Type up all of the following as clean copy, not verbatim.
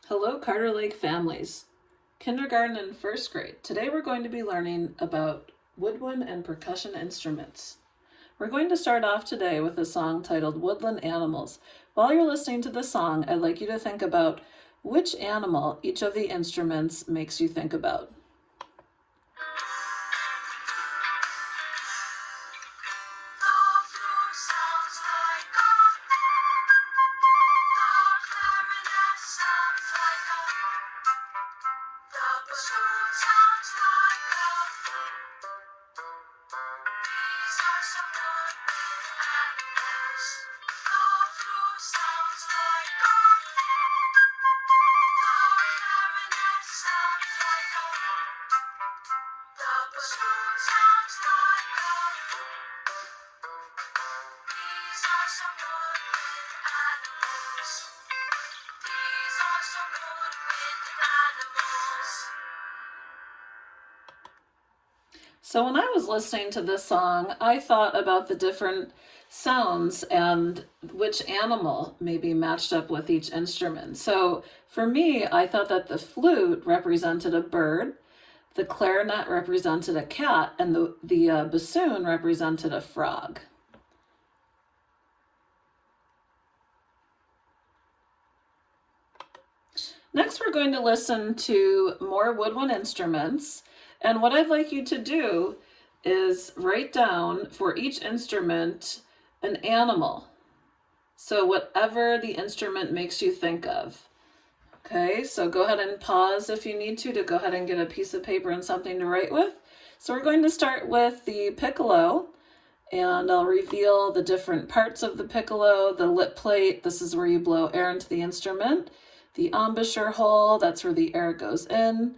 Hello, Carter Lake families. Kindergarten and first grade. Today we're going to be learning about woodwind and percussion instruments. We're going to start off today with a song titled Woodland Animals. While you're listening to the song, I'd like you to think about which animal each of the instruments makes you think about. So when I was listening to this song, I thought about the different sounds and which animal maybe matched up with each instrument. So for me, I thought that the flute represented a bird, the clarinet represented a cat, and the bassoon represented a frog. Next, we're going to listen to more woodwind instruments. And what I'd like you to do is write down for each instrument an animal. So whatever the instrument makes you think of. Okay, so go ahead and pause if you need to go ahead and get a piece of paper and something to write with. So we're going to start with the piccolo, and I'll reveal the different parts of the piccolo. The lip plate, this is where you blow air into the instrument. The embouchure hole, that's where the air goes in.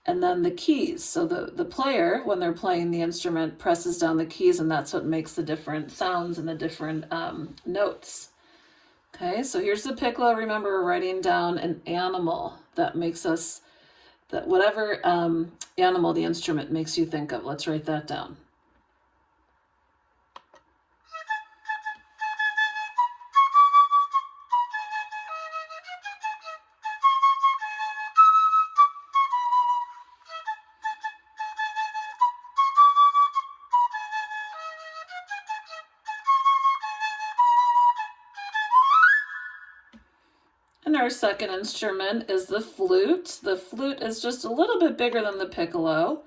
And then the keys. So the player, when they're playing the instrument, presses down the keys, and that's what makes the different sounds and the different notes. Okay, so here's the piccolo. Remember, we're writing down an animal that makes us, that whatever animal the instrument makes you think of. Let's write that down. And our second instrument is the flute. The flute is just a little bit bigger than the piccolo.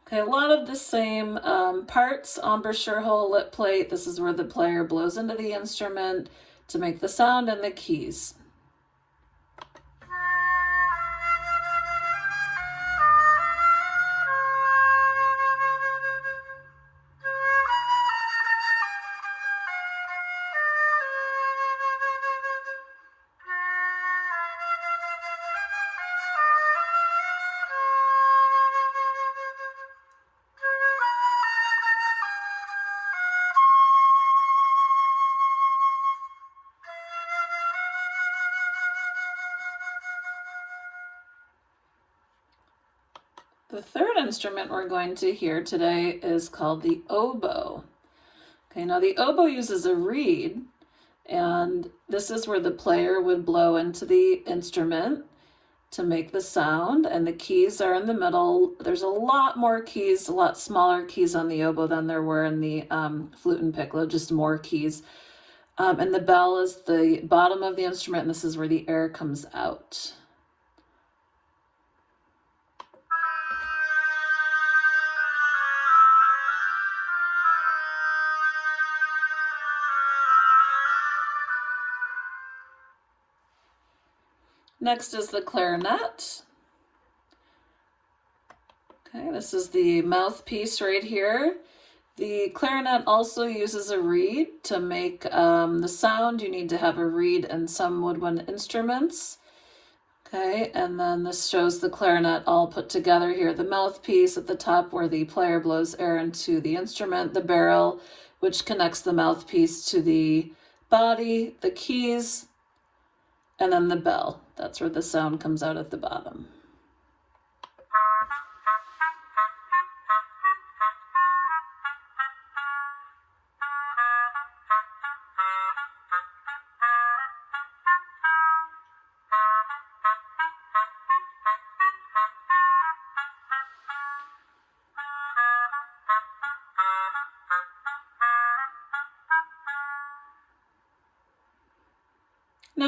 Okay, a lot of the same parts, embouchure hole, lip plate. This is where the player blows into the instrument to make the sound, and the keys. The third instrument we're going to hear today is called the oboe. Okay, now the oboe uses a reed, and this is where the player would blow into the instrument to make the sound, and the keys are in the middle. There's a lot more keys, a lot smaller keys on the oboe than there were in the flute and piccolo, just more keys. And the bell is the bottom of the instrument, and this is where the air comes out. Next is the clarinet. Okay, this is the mouthpiece right here. The clarinet also uses a reed to make the sound. You need to have a reed in some woodwind instruments. Okay, and then this shows the clarinet all put together here. The mouthpiece at the top where the player blows air into the instrument, the barrel, which connects the mouthpiece to the body, the keys, and then the bell. That's where the sound comes out at the bottom.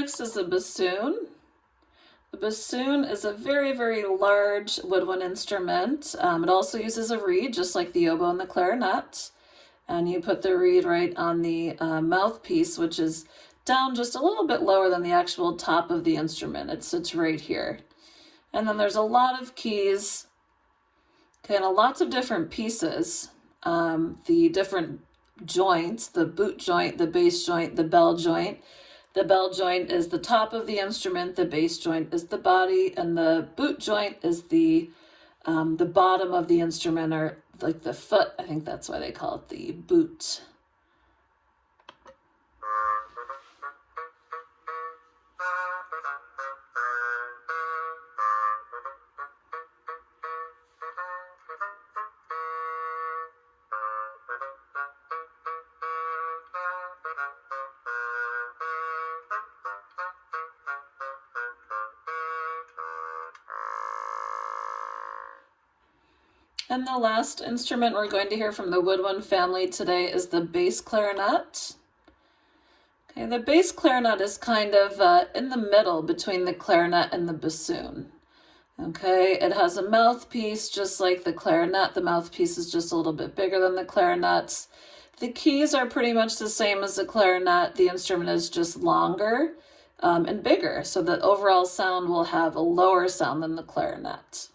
next is a bassoon. The bassoon is a very, very large woodwind instrument. It also uses a reed, just like the oboe and the clarinet. And you put the reed right on the mouthpiece, which is down just a little bit lower than the actual top of the instrument. It sits right here. And then there's a lot of keys, okay, and lots of different pieces. The different joints, the boot joint, the bass joint, the bell joint. The bell joint is the top of the instrument, the bass joint is the body, and the boot joint is the bottom of the instrument, or like the foot. I think that's why they call it the boot. And the last instrument we're going to hear from the woodwind family today is the bass clarinet. Okay, the bass clarinet is kind of in the middle between the clarinet and the bassoon. Okay, it has a mouthpiece just like the clarinet. The mouthpiece is just a little bit bigger than the clarinets. The keys are pretty much the same as the clarinet. The instrument is just longer and bigger, so the overall sound will have a lower sound than the clarinet.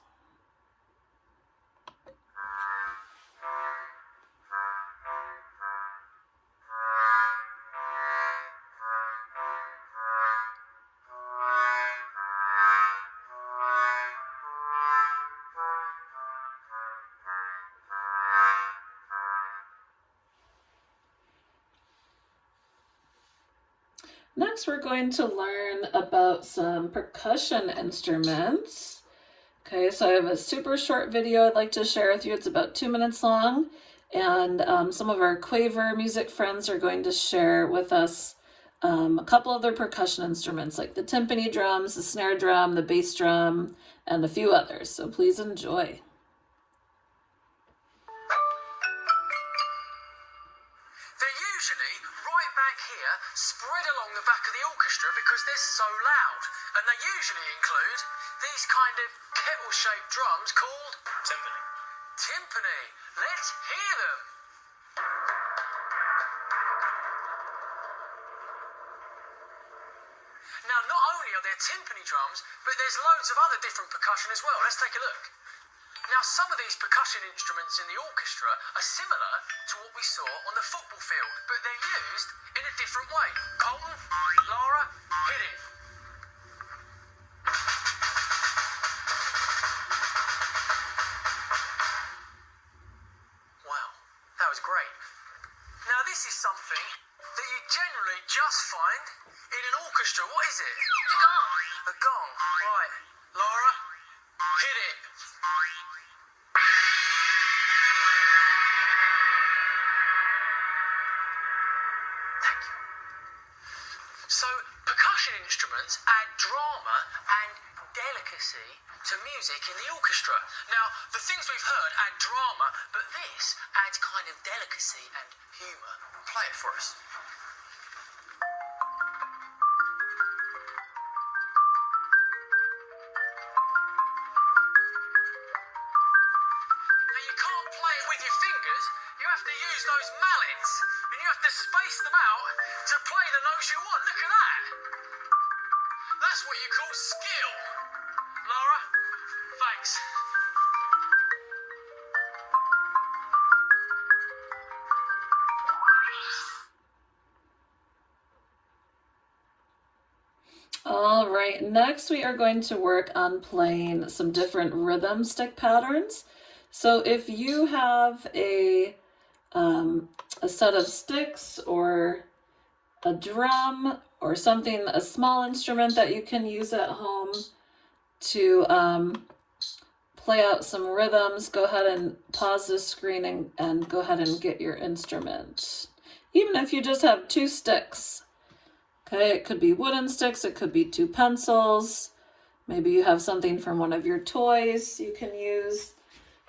Next, we're going to learn about some percussion instruments. Okay, so I have a super short video I'd like to share with you. It's about 2 minutes long, and some of our Quaver music friends are going to share with us a couple of their percussion instruments, like the timpani drums, the snare drum, the bass drum, and a few others. So please enjoy. Usually right back here, spread along the back of the orchestra because they're so loud. And they usually include these kind of kettle-shaped drums called timpani. Timpani. Let's hear them. Now, not only are there timpani drums, but there's loads of other different percussion as well. Let's take a look. Now, some of these percussion instruments in the orchestra are similar to what we saw on the football field, but they're used in a different way. Colton, Lara, hit it. Wow, that was great. Now, this is something that you generally just find in an orchestra. What is it? A gong. A gong, right. Lara, hit it. So, percussion instruments add drama and delicacy to music in the orchestra. Now, the things we've heard add drama, but this adds kind of delicacy and humour. Play it for us. Now, you can't play it with your fingers. You have to use those mallets, and you have to space them out to play the notes you want. Look at that. That's what you call skill. Lara, thanks. All right, next we are going to work on playing some different rhythm stick patterns. So if you have a set of sticks or a drum or something, a small instrument that you can use at home to play out some rhythms, go ahead and pause the screen and go ahead and get your instrument. Even if you just have 2 sticks. Okay, it could be wooden sticks, it could be 2 pencils. Maybe you have something from one of your toys you can use.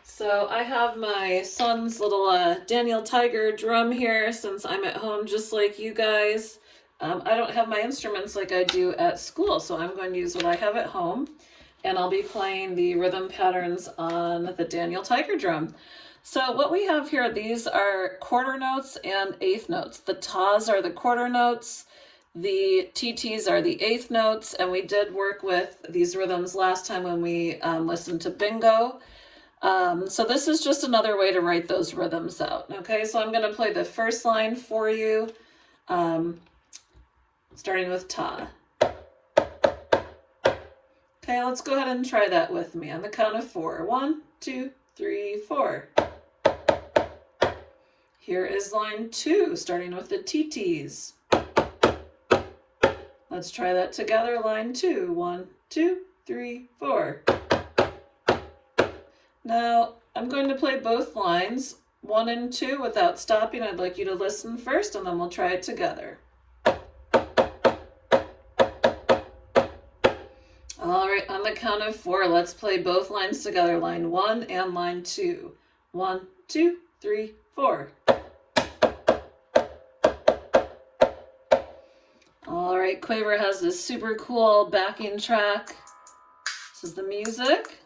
So I have my son's little Daniel Tiger drum here, since I'm at home just like you guys. I don't have my instruments like I do at school, so I'm going to use what I have at home, and I'll be playing the rhythm patterns on the Daniel Tiger drum. So what we have here, these are quarter notes and eighth notes. The tas are the quarter notes, the TTs are the eighth notes, and we did work with these rhythms last time when we listened to bingo. So this is just another way to write those rhythms out. Okay, so I'm going to play the first line for you, starting with ta. Okay, let's go ahead and try that with me on the count of 4. 1, 2, 3, 4. Here is line 2, starting with the TTs. Let's try that together, line 2. 1, 2, 3, 4. Now, I'm going to play both lines, 1 and 2, without stopping. I'd like you to listen first, and then we'll try it together. All right, on the count of 4, let's play both lines together, line 1 and line 2. 1, 2, 3, 4. All right, Quaver has this super cool backing track. This is the music.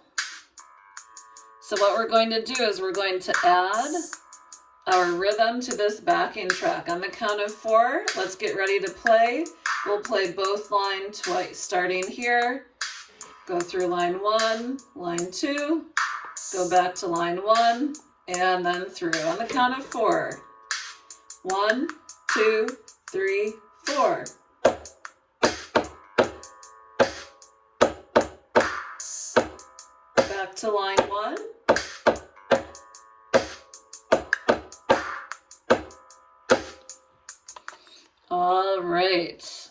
So what we're going to do is we're going to add our rhythm to this backing track. On the count of 4, let's get ready to play. We'll play both lines twice, starting here, go through line 1, line 2, go back to line 1, and then through. On the count of 4. 1, 2, 3, 4. Back to line 1. All right.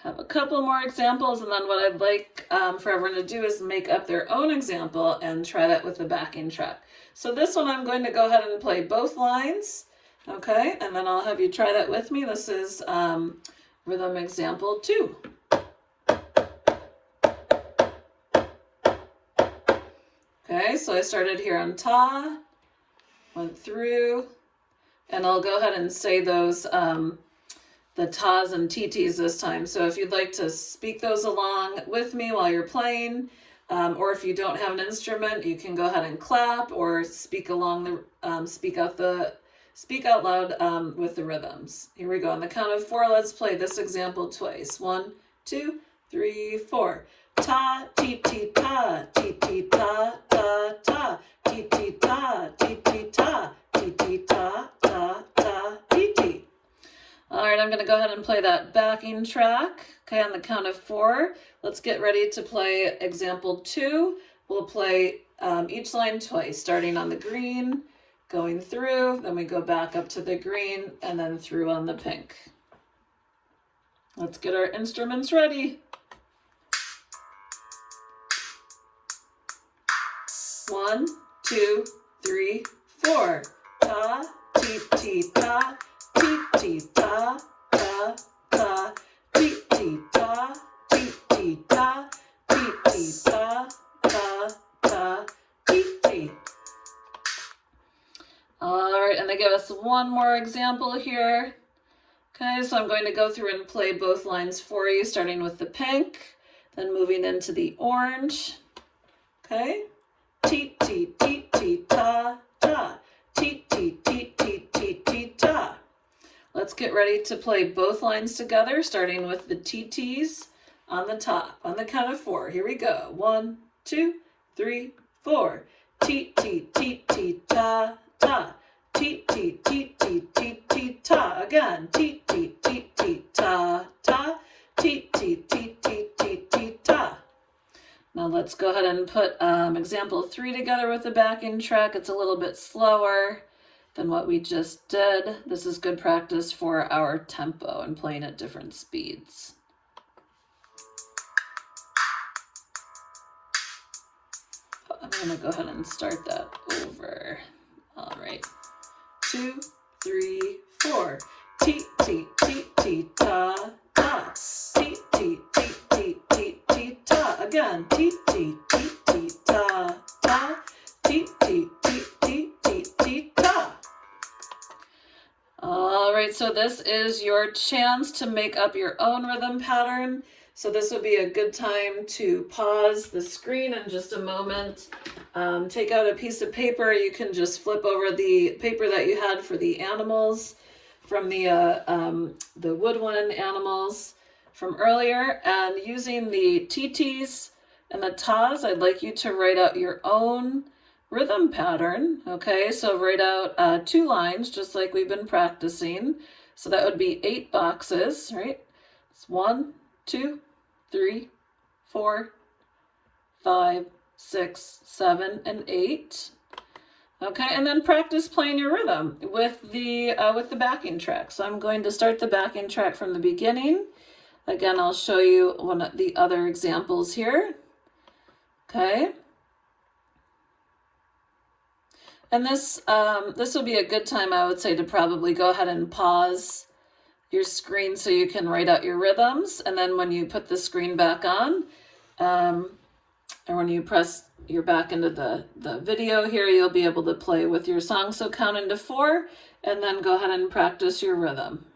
Have a couple more examples, and then what I'd like for everyone to do is make up their own example and try that with the backing track. So this one I'm going to go ahead and play both lines, okay? And then I'll have you try that with me. This is rhythm example 2. Okay, so I started here on ta, went through, and I'll go ahead and say those, the tas and TTs this time. So if you'd like to speak those along with me while you're playing, or if you don't have an instrument, you can go ahead and clap or speak along the, speak out loud with the rhythms. Here we go. On the count of 4, let's play this example twice. 1, 2, 3, 4. Ta, ti, ti, ta, ti, ti, ta, ta, ta, ti, ti, ta, ti, ti, ta, ti, ti, ta, ta, ta, ti, ti. All right, I'm going to go ahead and play that backing track. Okay, on the count of 4, let's get ready to play example 2. We'll play each line twice, starting on the green, going through, then we go back up to the green, and then through on the pink. Let's get our instruments ready. 1, 2, 3, 4. Ta, ti, ti, ta, ti, ti, ta, ta, ta, ti, ti, ta, ti, ti, ta, ti, ti, ta, ta, ta, ti, ti. All right, and they give us one more example here. Okay, so I'm going to go through and play both lines for you, starting with the pink, then moving into the orange. Okay. Ti, ti, ti, ti, ta, ta. Ti, ti, ti, ti, ti, ti, ta. Let's get ready to play both lines together, starting with the TTs on the top. On the count of 4, here we go. 1, 2, 3, 4. Ti, ti, ti, ti, ta, ta. Ti, ti, ti, ti, ti, ti, ta. Again. Ti, ti, ti, ti, ta, ta. Ti, ti, ti, ti, ti, ti, ta. Now let's go ahead and put example 3 together with the backing track. It's a little bit slower than what we just did. This is good practice for our tempo and playing at different speeds. I'm going to go ahead and start that over. All right. 2, 3, 4. Ti, ti, ti, ti, ta, ta. Ti, ti, ti, ti, ti, ti, ta. Again. Ti, ti, ti, ti, ta, ta. Ti, ti, ti, ti, ti, ti, ta. All right, so this is your chance to make up your own rhythm pattern. So this would be a good time to pause the screen in just a moment. Take out a piece of paper. You can just flip over the paper that you had for the animals from the woodwind animals from earlier. And using the TTs and the tas, I'd like you to write out your own rhythm pattern. Okay, so write out 2 lines, just like we've been practicing. So that would be 8 boxes, right? It's 1, 2, 3, 4, 5, 6, 7, and 8. Okay, and then practice playing your rhythm with the backing track. So I'm going to start the backing track from the beginning. Again, I'll show you one of the other examples here. Okay. And this will be a good time, I would say, to probably go ahead and pause your screen so you can write out your rhythms. And then when you put the screen back on, or when you press your back into the video here, you'll be able to play with your song. So count into 4 and then go ahead and practice your rhythm.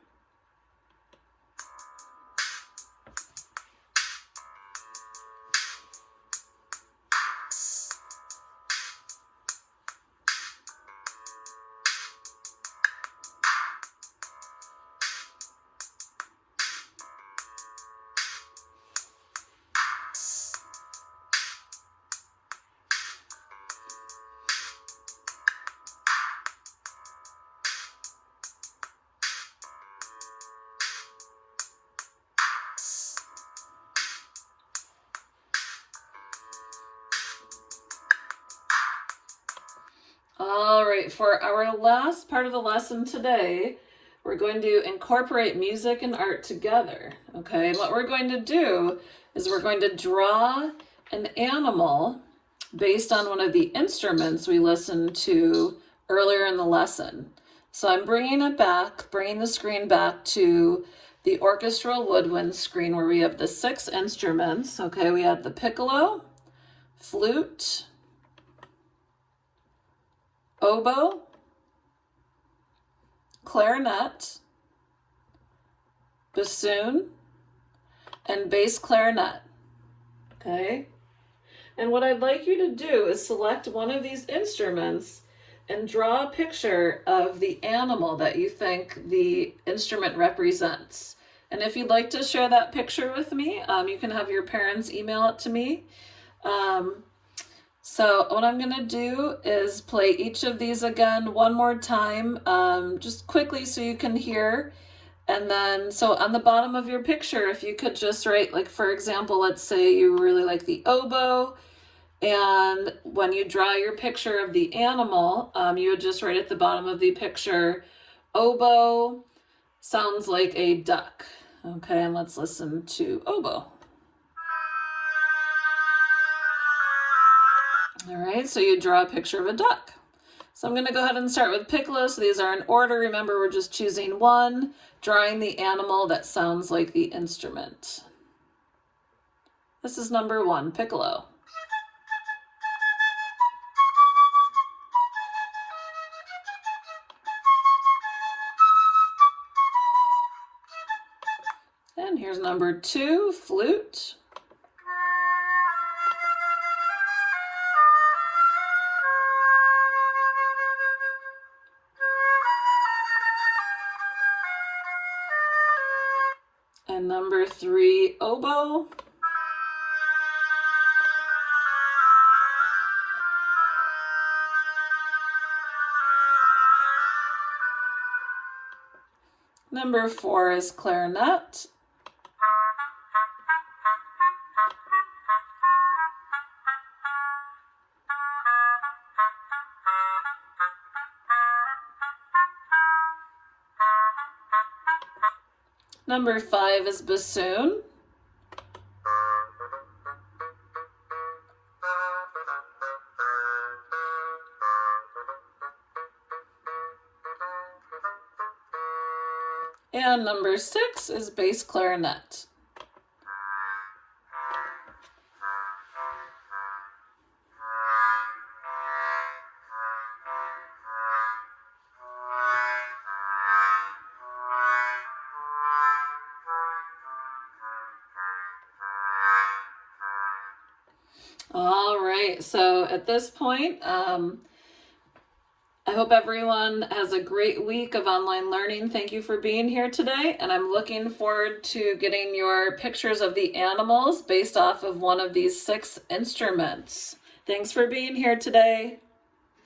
All right, for our last part of the lesson today, we're going to incorporate music and art together. Okay, and what we're going to do is we're going to draw an animal based on one of the instruments we listened to earlier in the lesson. So I'm bringing the screen back to the orchestral woodwind screen where we have the 6 instruments. Okay, we have the piccolo, flute, oboe, clarinet, bassoon, and bass clarinet. Okay? And what I'd like you to do is select one of these instruments and draw a picture of the animal that you think the instrument represents. And if you'd like to share that picture with me, you can have your parents email it to me. So what I'm going to do is play each of these again one more time, just quickly so you can hear. And then, so on the bottom of your picture, if you could just write, like, for example, let's say you really like the oboe, and when you draw your picture of the animal, you would just write at the bottom of the picture, oboe sounds like a duck. Okay, and let's listen to oboe. All right, so you draw a picture of a duck. So I'm going to go ahead and start with piccolo. So these are in order. Remember, we're just choosing one, drawing the animal that sounds like the instrument. This is number 1, piccolo. And here's number 2, flute. And number 3, oboe. Number 4 is clarinet. Number 5 is bassoon. And number 6 is bass clarinet. All right, so at this point, I hope everyone has a great week of online learning. Thank you for being here today, and I'm looking forward to getting your pictures of the animals based off of one of these 6 instruments. Thanks for being here today.